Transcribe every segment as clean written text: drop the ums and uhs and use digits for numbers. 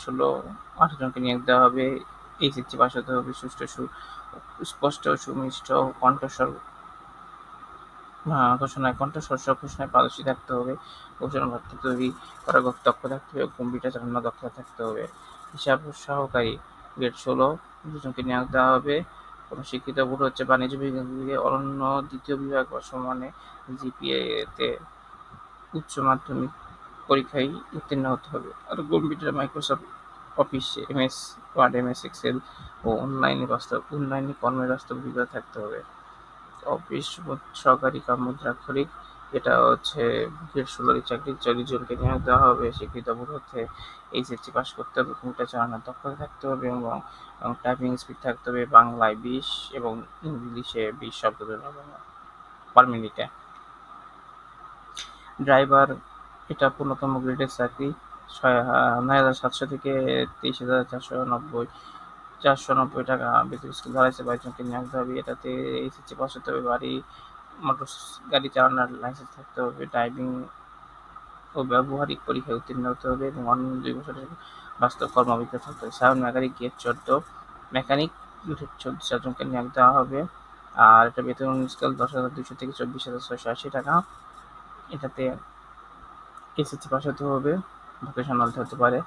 16 18 জনকে নিয়োগ দেওয়া হবে। এইচএসসি পাস হতে হবে, স্পষ্ট সুমিষ্ট কণ্ঠস্বর কণ্ঠস্বর ঘোষণায় পারদর্শী থাকতে হবে, ঘোষণাপত্র তৈরি করার দক্ষ থাকতে হবে, কম্পিউটার চালানোর দক্ষতা থাকতে হবে। হিসাব সহকারী গ্রেড 16 জনকে নিয়োগ দেওয়া হবে। কোনো শিক্ষিত বোর্ড হচ্ছে বাণিজ্য বিভাগে অনন্য দ্বিতীয় বিভাগ বা সমানে জিপিএতে উচ্চ মাধ্যমিক পরীক্ষায় উত্তীর্ণ হতে হবে। আর computer, Microsoft office, MS Word, MS Excel ও অনলাইনে কর্মের বাস্তব অভিজ্ঞতা থাকতে হবে। অফিস সহকারী কাম মুদ্রাক্ষরিক, এটা হচ্ছে গ্রেড 16 চাকরি 40 জনকে নিয়োগ দেওয়া হবে। শিক্ষিত বোর্ড হতে এইচএসসি পাস করতে হবে, কম্পিউটার চালানোর দক্ষতা থাকতে হবে এবং টাইপিং স্পিড থাকতে হবে বাংলায় 20 এবং ইংলিশে 20 শব্দ পার মিনিটে। ড্রাইভার, এটা ১৫তম গ্রেডের চাকরি, ৯,৭০০ থেকে ২৩,৪৯০ টাকা বেতন স্কেল ধরা হয়েছে। ২২ জনকে নিয়োগ দেওয়া হবে। এটাতে এইচএসসি পাস হতে হবে, মোটর গাড়ি চালানোর লাইসেন্স থাকতে হবে, ড্রাইভিং ও ব্যবহারিক পরীক্ষায় উত্তীর্ণ হতে হবে এবং অন্যান্য ২ বছরের বাস্তব কর্ম-অভিজ্ঞতা থাকতে হবে। সাধারণ মেকানিক গ্রেড ১৪ মেকানিক ৪ জনকে নিয়োগ দেওয়া হবে। আর এটা বেতন স্কেল ১০,২০০ থেকে ২৪,৬৮০ টাকা। এটাতে এসএসসি পাস হতে হবে, ভোকেশনাল হতে পারে।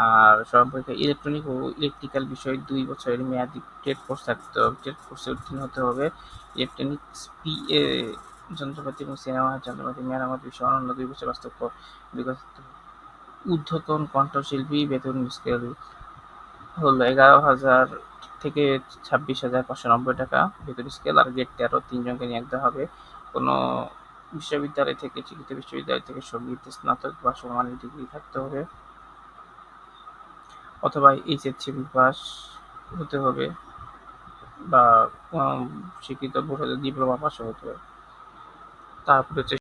আর পরীক্ষা ইলেকট্রনিক ও ইলেকট্রিক্যাল বিষয়ে ২ বছরের মেয়াদি ট্রেড কোর্স থাকতে হবে, ট্রেড কোর্সে উত্তীর্ণ হতে হবে। ইলেকট্রনিক্স পিএ যন্ত্রপাতি এবং সিনেমা যন্ত্রপাতি মেরামত বিষয়ে অনন্য ২ বছর বাস্তব অভিজ্ঞতা থাকতে হবে। ঊর্ধ্বতন কণ্ঠশিল্পী বেতন স্কেল হলো ১১,০০০ থেকে ২৬,৫৯০ টাকা বেতন স্কেল। আর গ্রেড ১৩ ৩ জনকে নিয়োগ দেওয়া হবে। কোনো বিশ্ববিদ্যালয় থেকে, স্বীকৃত বিশ্ববিদ্যালয় থেকে সঙ্গীতে স্নাতক বা সমমানের ডিগ্রি থাকতে হবে অথবা এইচএসসি পাস হতে হবে বা স্বীকৃত বোর্ড হতে ডিপ্লোমা পাস হতে হবে। তারপরে হচ্ছে